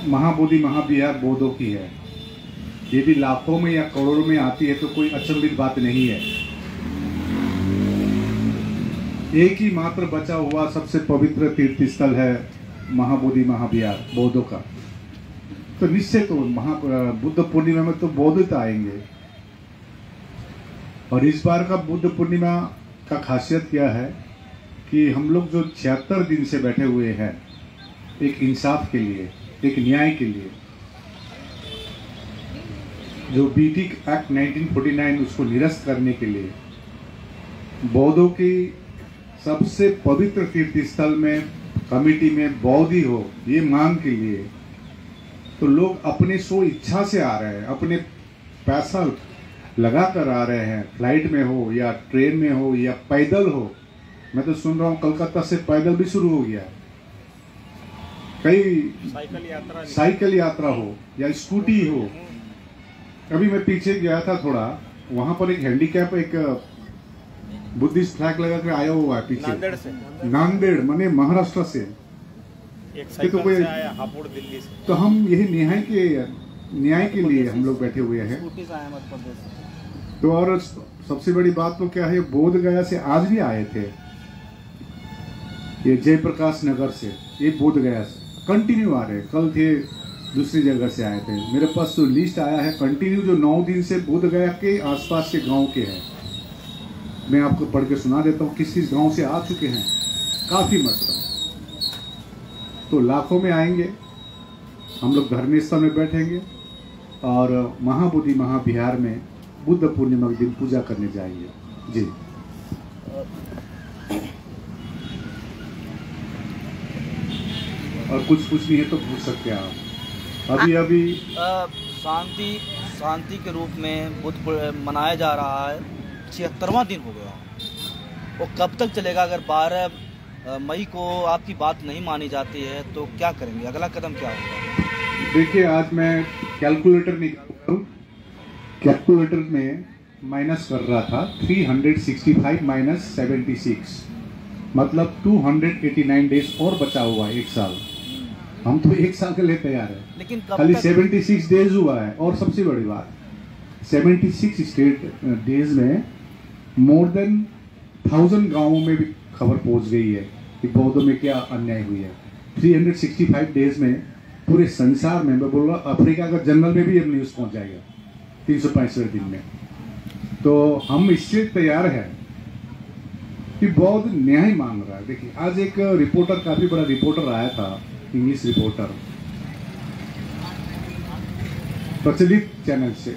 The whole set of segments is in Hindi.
महाबोधि महाविहार बौद्धों की है। यदि लाखों में या करोड़ों में आती है तो कोई अचंभित बात नहीं है। एक ही मात्र बचा हुआ सबसे पवित्र तीर्थ स्थल है महाबोधि महाविहार बौद्धों का। तो निश्चय तो बुद्ध पूर्णिमा में तो बौद्ध आएंगे। और इस बार का बुद्ध पूर्णिमा का खासियत क्या है कि हम लोग जो 76 दिन से बैठे हुए हैं एक इंसाफ के लिए, एक न्याय के लिए, जो बीटी एक्ट 1949 उसको निरस्त करने के लिए, बौद्धों की सबसे पवित्र तीर्थ स्थल में कमेटी में बौद्ध ही हो ये मांग के लिए, तो लोग अपने स्व इच्छा से आ रहे हैं, अपने पैसा लगा कर आ रहे हैं। फ्लाइट में हो या ट्रेन में हो या पैदल हो। मैं तो सुन रहा हूँ कलकत्ता से पैदल भी शुरू हो गया। कई साइकिल यात्रा हो या स्कूटी हो। अभी मैं पीछे गया था थोड़ा, वहां पर एक हैंडीकैप एक बुद्धिस्ट फ्लैग लगा कर आया हुआ है पीछे। नांदेड़ माने महाराष्ट्र से एक तो कोई आया, हापुड़ दिल्ली से। तो हम यही न्याय के लिए हम लोग बैठे हुए हैं। तो और सबसे बड़ी बात तो क्या है, बोध गया से आज भी आए थे, ये जयप्रकाश नगर से, ये बोध गया से कंटिन्यू आ रहे। कल थे दूसरी जगह से आए थे। मेरे पास तो लिस्ट आया है कंटिन्यू जो 9 दिन से बोध गया के आसपास के गांव के हैं। मैं आपको पढ़ के सुना देता हूँ किस किस गांव से आ चुके हैं। काफी मात्रा, तो लाखों में आएंगे। हम लोग धर्म स्थल में बैठेंगे और महाबोधि महाविहार में बुद्ध पूर्णिमा के दिन पूजा करने जाएंगे। जी और कुछ नहीं है तो पूछ सकते हैं आप। अभी शांति के रूप में बुद्ध मनाया जा रहा है। 76वां दिन हो गया। वो कब तक चलेगा? अगर 12 मई को आपकी बात नहीं मानी जाती है तो क्या करेंगे? अगला कदम क्या होगा? देखिए, आज मैं कैलकुलेटर में माइनस कर रहा था। 365 माइनस 76 मतलब 289 डेज और बचा हुआ है। 1 साल। हम तो 1 साल के लिए तैयार है, लेकिन खाली 76 डेज हुआ है। और सबसे बड़ी बात, 76 डेज में मोर देन 1000 गांवों में भी खबर पहुंच गई है कि बौद्धों में क्या अन्याय हुई है। 365 डेज में पूरे संसार में, मैं बोल रहा अफ्रीका का जंगल में भी ये न्यूज पहुंच जाएगा 365 दिन में। तो हम इससे तैयार है कि बौद्ध न्याय मांग रहा है। देखिए, आज एक रिपोर्टर, काफी बड़ा रिपोर्टर आया था, इंग्लिश रिपोर्टर, प्रचलित चैनल से।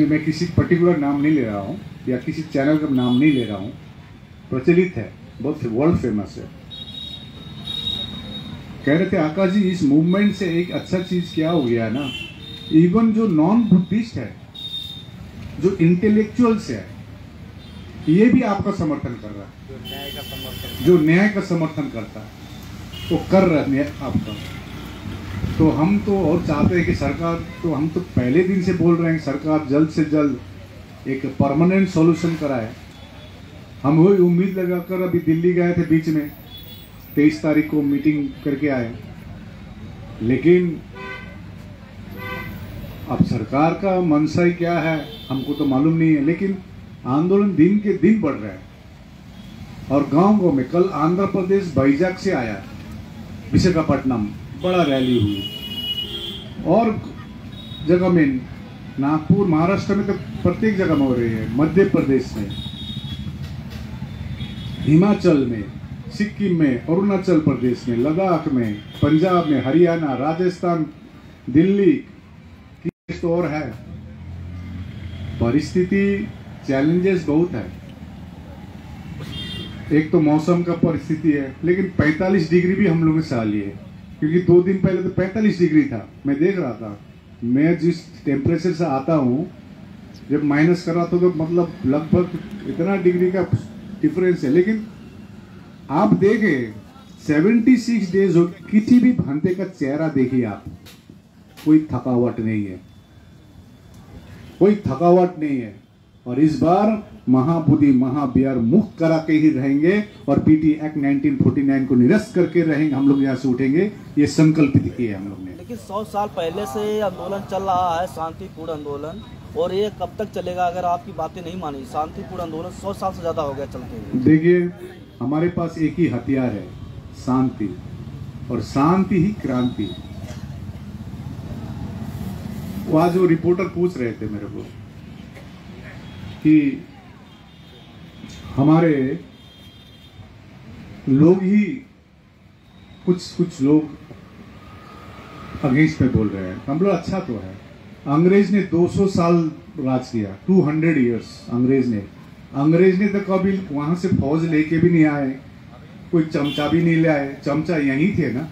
मैं किसी पर्टिकुलर नाम नहीं ले रहा हूँ या किसी चैनल का नाम नहीं ले रहा हूँ, प्रचलित है, बहुत वर्ल्ड फेमस है। कह रहे थे, आकाश जी इस मूवमेंट से एक अच्छा चीज क्या हो गया है ना, इवन जो नॉन बुद्धिस्ट है, जो इंटेलेक्चुअल्स है, ये भी आपका समर्थन कर रहा है। जो न्याय का समर्थन करता है वो कर रहे हैं आपका। तो हम तो और चाहते हैं कि सरकार, तो हम तो पहले दिन से बोल रहे हैं सरकार जल्द से जल्द एक परमानेंट सॉल्यूशन कराए। हम वही उम्मीद लगाकर अभी दिल्ली गए थे, बीच में 23 तारीख को मीटिंग करके आए। लेकिन अब सरकार का मनसा ही क्या है हमको तो मालूम नहीं है। लेकिन आंदोलन दिन के दिन बढ़ रहा है और गांव में कल आंध्र प्रदेश बैजाग से आया, विशाखापट्टनम बड़ा रैली हुई। और जगह में नागपुर, महाराष्ट्र में तो प्रत्येक जगह में हो रही है, मध्य प्रदेश में, हिमाचल में, सिक्किम में, अरुणाचल प्रदेश में, लद्दाख में, पंजाब में, हरियाणा, राजस्थान, दिल्ली की तो और है। परिस्थिति, चैलेंजेस बहुत है। एक तो मौसम का परिस्थिति है, लेकिन 45 डिग्री भी हम लोगों ने सह लिए, क्योंकि 2 दिन पहले तो 45 डिग्री था। मैं देख रहा था, मैं जिस टेम्परेचर से आता हूँ, जब माइनस कर रहा था तो मतलब लगभग इतना डिग्री का डिफरेंस है। लेकिन आप देखें 76 डेज हो, किसी भी भंते का चेहरा देखिए आप, कोई थकावट नहीं है, कोई थकावट नहीं है। और इस बार महाबुद्धि महाबिहार मुक्त करा के ही रहेंगे और पीटी एक्ट 1949 को निरस्त करके रहेंगे। हम लोग यहाँ से उठेंगे, ये संकल्प किया हम लोग ने। लेकिन 100 साल पहले से आंदोलन चल रहा है, शांतिपूर्ण आंदोलन, और ये कब तक चलेगा अगर आपकी बातें नहीं मानी? शांतिपूर्ण आंदोलन 100 साल से ज्यादा हो गया चलते हुए। देखिए, हमारे पास एक ही हथियार है, शांति, और शांति ही क्रांति। आज वो रिपोर्टर पूछ रहे थे मेरे को कि हमारे लोग ही कुछ लोग अगेंस्ट में बोल रहे हैं। हम लोग अच्छा तो है, अंग्रेज ने 200 साल राज किया, 200 इयर्स अंग्रेज ने तो कभी वहां से फौज लेके भी नहीं आए, कोई चमचा भी नहीं ले आए, चमचा यहीं थे ना,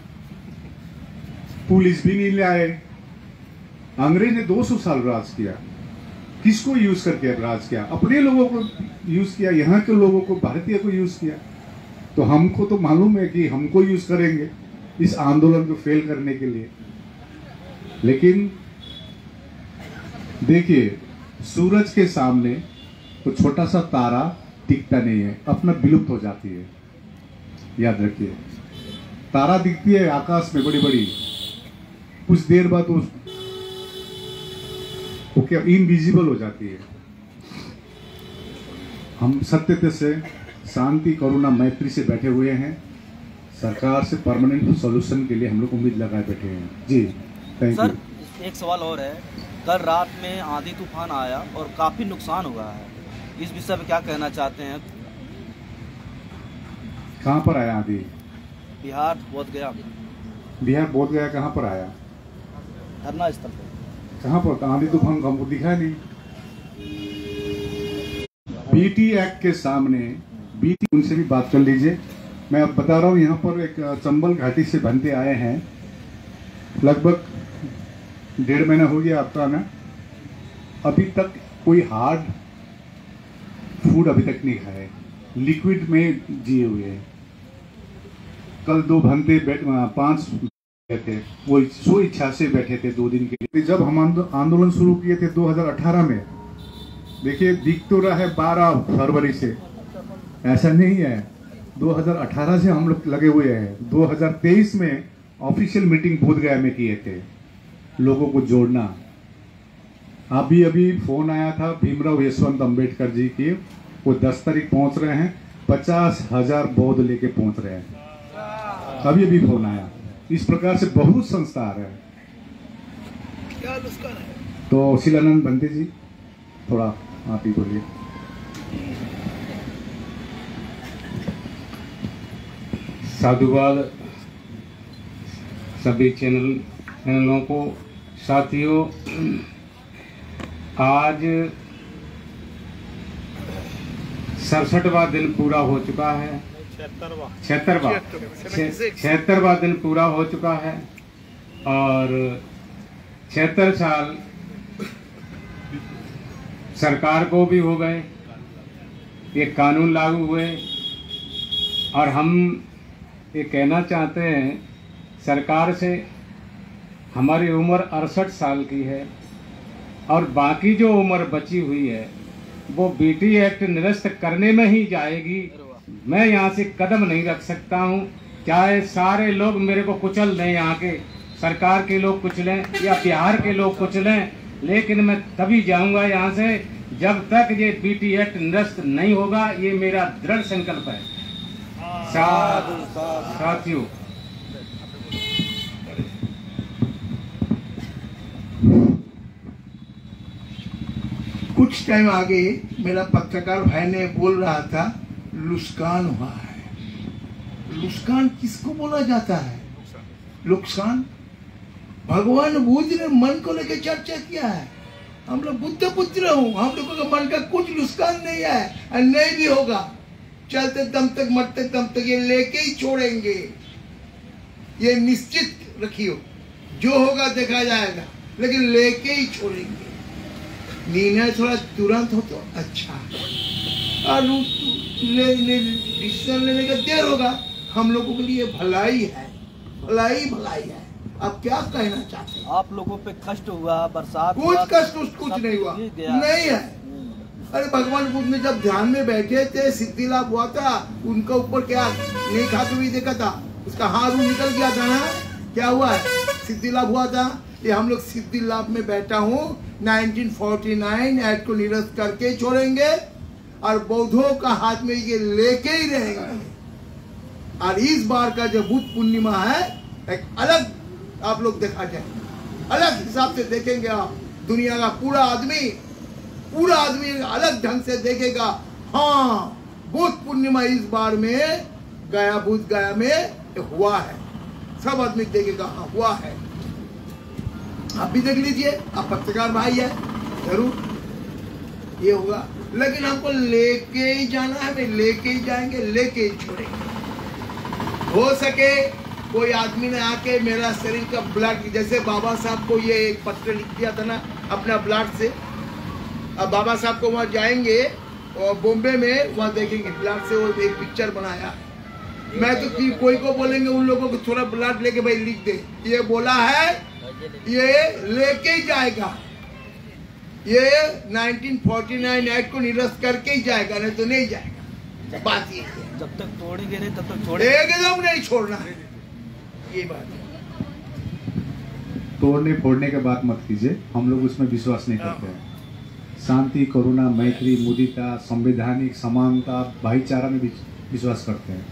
पुलिस भी नहीं ले आए। अंग्रेज ने 200 साल राज किया, किसको यूज करके राज किया? अपने लोगों को यूज किया, यहाँ के लोगों को, भारतीय को यूज किया। तो हमको तो मालूम है कि हमको यूज करेंगे इस आंदोलन को फेल करने के लिए। लेकिन देखिए, सूरज के सामने तो छोटा सा तारा दिखता नहीं है, अपना विलुप्त हो जाती है। याद रखिए, तारा दिखती है आकाश में बड़ी बड़ी, कुछ देर बाद वो क्या इनविजिबल हो जाती है। हम सत्यता से, शांति, करुणा, मैत्री से बैठे हुए हैं। सरकार से परमानेंट सॉल्यूशन के लिए हम लोग उम्मीद लगाए बैठे हैं। जी, थैंक यू। सर, एक सवाल और है, कल रात में आंधी तूफान आया और काफी नुकसान हुआ है, इस विषय में क्या कहना चाहते हैं? कहाँ पर आया आंधी? बिहार बोधगया। बिहार बोधगया कहाँ पर आया? धरना स्थल पर। कहाँ पर? आंधी तूफान हमको दिखा नहीं। बीटी एक्ट के सामने बीटी, उनसे भी बात कर लीजिए। मैं अब बता रहा हूँ, यहाँ पर एक चंबल घाटी से बनते आए हैं, लगभग 1.5 महीना हो गया आपका ना, अभी तक कोई हार्ड फूड अभी तक नहीं खाए, लिक्विड में जिए हुए हैं। कल 2 घंटे 5 थे, वो सो इच्छा से बैठे थे 2 दिन के लिए। जब हम आंदोलन शुरू किए थे 2018 में, देखिए दिख तो रहा है 12 फरवरी से, ऐसा नहीं है। 2018 से हम लोग लगे हुए हैं। 2023 में ऑफिशियल मीटिंग बोधगया में किए थे, लोगों को जोड़ना। अभी फोन आया था भीमराव यशवंत अंबेडकर जी की, वो 10 तारीख पहुंच रहे हैं, 50,000 बौद्ध लेके पहुंच रहे हैं। अभी फोन आया। इस प्रकार से बहुत संस्था आ रहे हैं। तो शिलानंद बंते जी, थोड़ा आप ही बोलिए। साधुवाद सभी चैनलों को। साथियों, आज 67वां दिन पूरा हो चुका है। 76वां दिन पूरा हो चुका है और 76 साल सरकार को भी हो गए, ये कानून लागू हुए। और हम ये कहना चाहते हैं सरकार से, हमारी उम्र 68 साल की है और बाकी जो उम्र बची हुई है वो बीटी एक्ट निरस्त करने में ही जाएगी। मैं यहाँ से कदम नहीं रख सकता हूँ, चाहे सारे लोग मेरे को कुचल दें, यहाँ के सरकार के लोग कुचलें या बिहार के लोग कुचलें, लेकिन मैं तभी जाऊँगा यहाँ से जब तक ये बीटी एक्ट निरस्त नहीं होगा। ये मेरा दृढ़ संकल्प है। साथियों, कुछ टाइम आगे मेरा पत्रकार भाई ने बोल रहा था लुस्कान हुआ है। लुस्कान किसको बोला जाता है? लुस्कान भगवान बुद्ध ने मन को लेकर चर्चा किया है। हम लोग बुद्ध पुत्र हूँ, हम लोगों का मन का कुछ लुस्कान नहीं है और नहीं भी होगा। चलते दम तक, मरते दम तक ये लेके ही छोड़ेंगे, ये निश्चित रखियो। जो होगा देखा जाएगा, लेकिन लेके ही छोड़ेंगे। निर्णय थोड़ा तुरंत हो तो अच्छा, और डिसीजन लेने का देर होगा। हम लोगों के लिए भलाई है, भलाई है। आप क्या कहना चाहते हैं? आप लोगों पे कष्ट हुआ, बरसात कुछ कष्ट कुछ नहीं हुआ, नहीं है। अरे भगवान बुद्ध ने जब ध्यान में बैठे थे सिद्धि लाभ हुआ था, उनका ऊपर क्या नहीं खाते हुए देखा था, उसका हाथ निकल गया था ना, क्या हुआ है, सिद्धि लाभ हुआ था। ये हम लोग सिद्धि लाभ में बैठा हूँ 1949 एक्ट को निरस्त करके छोड़ेंगे और बौद्धों का हाथ में ये लेके ही रहेंगे। और इस बार का जो बुद्ध पूर्णिमा है एक अलग आप लोग देखा जाए, अलग हिसाब से देखेंगे आप, दुनिया का पूरा आदमी अलग ढंग से देखेगा। हाँ, बुद्ध पूर्णिमा इस बार में बुद्ध गया में हुआ है, सब आदमी देखेगा हाँ हुआ है। आप भी देख लीजिए, आप पत्रकार भाई है, जरूर ये होगा, लेकिन हमको लेके ही जाना है, भाई लेके ही जाएंगे, लेके ही छोड़ेंगे। हो सके कोई आदमी ने आके मेरा शरीर का ब्लड, जैसे बाबा साहब को ये एक पत्र लिख दिया था ना अपना ब्लड से, अब बाबा साहब को वहाँ जाएंगे और बॉम्बे में वहाँ देखेंगे ब्लड से वो एक पिक्चर बनाया। मैं तो कोई को बोलेंगे उन लोगों को थोड़ा ब्लड लेके भाई लिख दे, ये बोला है, ये लेके ही जाएगा, ये 1949 एक्ट को निरस्त करके ही जाएगा, नहीं तो नहीं जाएगा। बात ये है, जब तक तोड़ेंगे नहीं तब तक छोड़ेंगे, एकदम नहीं छोड़ना है, ये बात है। तोड़ने फोड़ने के बात मत कीजिए, हम लोग उसमें विश्वास नहीं करते हैं। शांति, करुणा, मैत्री, मुदिता, संवैधानिक समानता, भाईचारा में विश्वास करते हैं।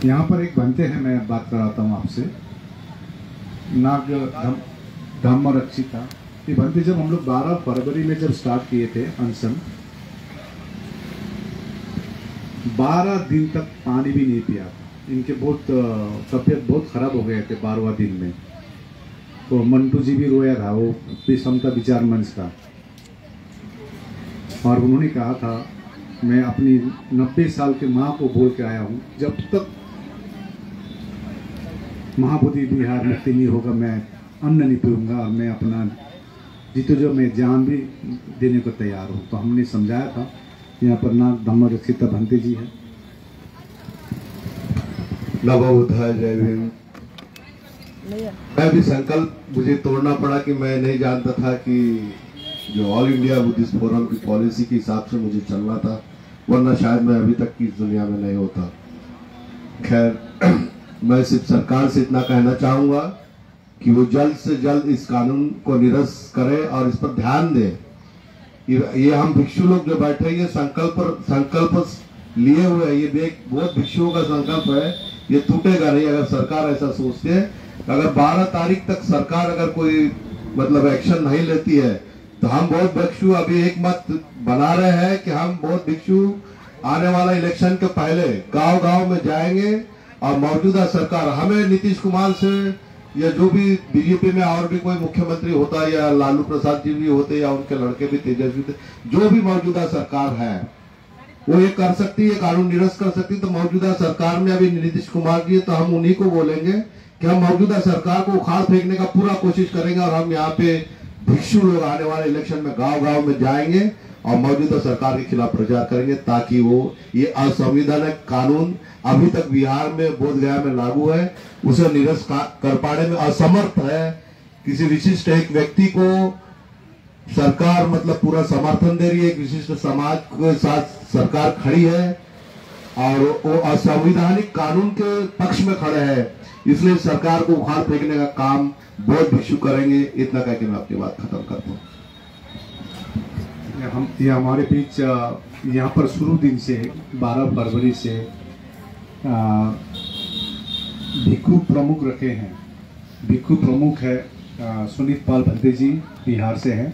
यहाँ पर एक बनते हैं, मैं बात कराता हूँ आपसे, नाग धम्म रक्षिता। ये बनते जब हम लोग 12 फरवरी में जब स्टार्ट किए थे अनशन, 12 दिन तक पानी भी नहीं पिया। इनके बहुत तबीयत बहुत खराब हो गए थे 12वां दिन में। तो मंटू जी भी रोया था, वो समता विचार मंच का, और उन्होंने कहा था मैं अपनी 90 साल की माँ को बोल के आया हूँ, जब तक महाबोधि विहार मुक्ति नहीं होगा मैं अन्न नहीं पीऊँगा, और मैं अपना जीतो जो मैं जान भी देने को तैयार हूँ। तो हमने समझाया था। यहाँ पर नाग धम्म रक्षिता भंते जी है। नमो बुद्धाय, जय भीम। मैं भी संकल्प मुझे तोड़ना पड़ा कि मैं नहीं जानता था कि जो ऑल इंडिया बुद्धिस्ट फोरम की पॉलिसी के हिसाब से मुझे चलना था, वरना शायद मैं अभी तक की इस दुनिया में नहीं होता। खैर, मैं सिर्फ सरकार से इतना कहना चाहूँगा कि वो जल्द से जल्द इस कानून को निरस्त करे और इस पर ध्यान दे। ये हम भिक्षु लोग जो बैठे ये संकल्प लिए हुए, ये बहुत भिक्षुओं का संकल्प है, ये टूटेगा नहीं अगर सरकार ऐसा सोचती है। अगर 12 तारीख तक सरकार अगर कोई मतलब एक्शन नहीं लेती है तो हम बहुत भिक्षु अभी एक मत बना रहे हैं कि हम बहुत भिक्षु आने वाला इलेक्शन के पहले गांव-गांव में जाएंगे और मौजूदा सरकार, हमें नीतीश कुमार से या जो भी बीजेपी में और भी कोई मुख्यमंत्री होता या लालू प्रसाद जी भी होते या उनके लड़के भी तेजस्वी थे, जो भी मौजूदा सरकार है वो ये कर सकती है, कानून निरस्त कर सकती है। तो मौजूदा सरकार में अभी नीतीश कुमार जी है, तो हम उन्हीं को बोलेंगे कि हम मौजूदा सरकार को उखाड़ फेंकने का पूरा कोशिश करेंगे और हम यहाँ पे भिक्षु लोग आने वाले इलेक्शन में गांव-गांव में जाएंगे और मौजूदा सरकार के खिलाफ प्रचार करेंगे, ताकि वो ये असंवैधानिक कानून अभी तक बिहार में बोध गया में लागू है उसे निरस्त कर पाने में असमर्थ है। किसी विशिष्ट एक व्यक्ति को सरकार मतलब पूरा समर्थन दे रही है, एक विशिष्ट समाज के साथ सरकार खड़ी है और वो असंवैधानिक कानून के पक्ष में खड़े हैं, इसलिए सरकार को उखाड़ फेंकने का काम बहुत भिक्षु करेंगे। इतना कह के मैं अपनी बात खत्म करता हूँ। ये हमारे बीच यहाँ पर शुरू दिन से 12 फरवरी से भिक्षु प्रमुख रखे हैं। भिक्षु प्रमुख है सुनीत पाल भंते जी, बिहार से हैं।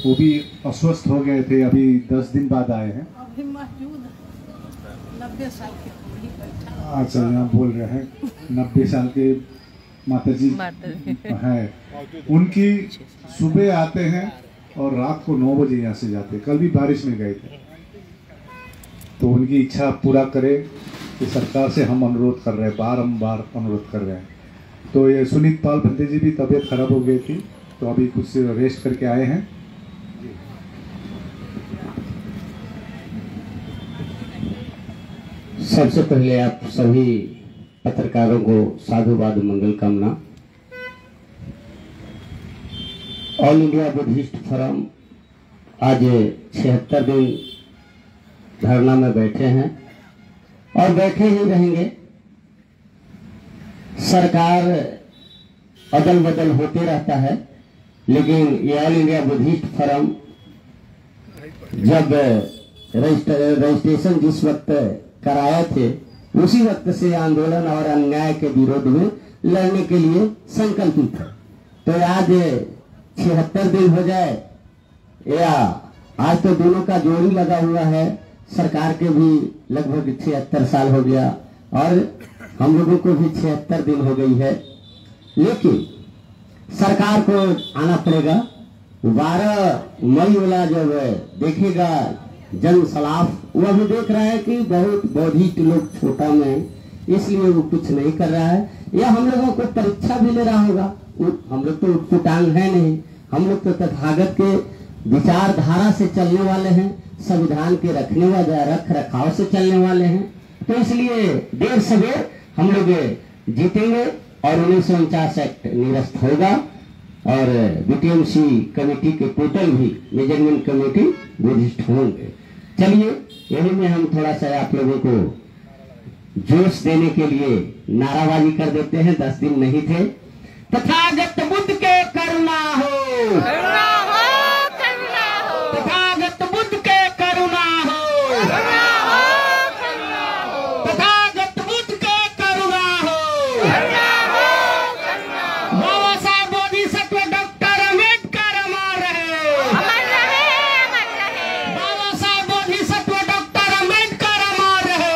वो भी अस्वस्थ हो गए थे, अभी 10 दिन बाद आए हैं। अभी मौजूद 90 साल के अच्छा, यहाँ बोल रहे हैं 90 साल के माता जी है। उनकी सुबह आते हैं और रात को 9 बजे यहाँ से जाते। कल भी बारिश में गए थे। तो उनकी इच्छा पूरा करे कि सरकार से हम अनुरोध कर रहे हैं, बारंबार अनुरोध कर रहे हैं। तो ये सुनीत पाल भंते जी भी तबीयत खराब हो गई थी, तो अभी कुछ रेस्ट करके आए हैं। सबसे पहले आप सभी पत्रकारों को साधुवाद मंगल कामना। ऑल इंडिया बुद्धिस्ट फोरम आज 76 दिन धरना में बैठे हैं और बैठे ही रहेंगे। सरकार अदल बदल होते रहता है, लेकिन ये ऑल इंडिया बुद्धिस्ट फोरम जब रजिस्ट्रेशन जिस वक्त कराए थे उसी वक्त से आंदोलन और अन्याय के विरोध में लड़ने के लिए संकल्पित है। तो आज 76 दिन हो जाए या आज तो दोनों का जोड़ी लगा हुआ है। सरकार के भी लगभग 76 साल हो गया और हम लोगों को भी 76 दिन हो गई है, लेकिन सरकार को आना पड़ेगा। 12 मई वाला जब देखेगा जन सलाफ, वह भी देख रहा है कि बहुत बौद्धिक लोग छोटा में, इसलिए वो कुछ नहीं कर रहा है, या हम लोगों को परीक्षा भी ले रहा होगा। हम लोग तो उटपुटांग है नहीं, हम लोग तो तथागत के विचारधारा से चलने वाले हैं, संविधान के रख रखाव से चलने वाले हैं। तो इसलिए देर सवेर हम लोग जीतेंगे और 1949 एक्ट निरस्त होगा और बीटीएमसी कमेटी के टोटल भी मेजरमेंट कमेटी बुद्धिस्ट होंगे। चलिए यही में हम थोड़ा सा आप लोगों को जोश देने के लिए नाराबाजी कर देते हैं। 10 दिन नहीं थे। तथागत बुद्ध के करुणा हो, तथागत बुद्ध के करुणा हो, तथागत बुद्ध के करुणा हो। बाबा साहब बोधिसत्व डॉक्टर अम्बेडकर अमर रहे, बाबा साहब बोधिसत्व डॉक्टर अम्बेडकर अमर रहे,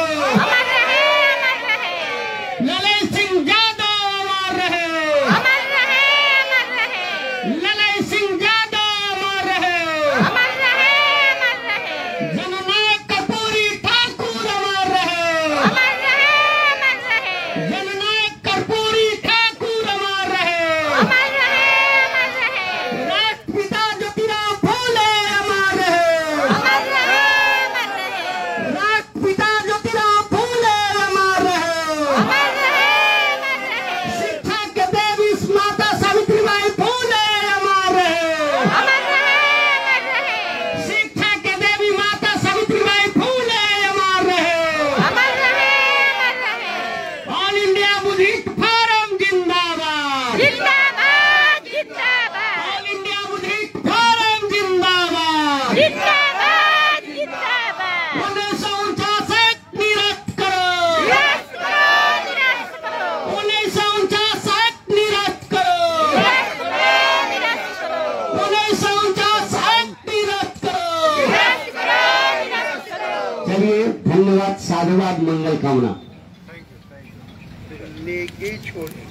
ललित सिंह यादव अमर रहे, ललित सिंह यादव अमर रहे, जननायक कर्पूरी ठाकुर अमर रहे, जननायक कर्पूरी ठाकुर अमर रहे, राष्ट्रपिता ज्योतिराव फूले अमर रहे, राष्ट्रपिता ज्योतिराव फूले अमर रहे, शिक्षा के देवी माता सावित्रीबाई फूले अमर रहे, शिक्षा के देवी माता सावित्रीबाई फूले अमर रहे। ऑल इंडिया बुद्धिस्ट फोरम जिंदाबाद, ऑल इंडिया बुद्धिस्ट फोरम जिंदाबाद। 1949 निरस्त करो, 1949 निरस्त करो, 1949 निरस्त करो। चलिए धन्यवाद, साधुवाद, मंगल कामना। लेके छोड़े।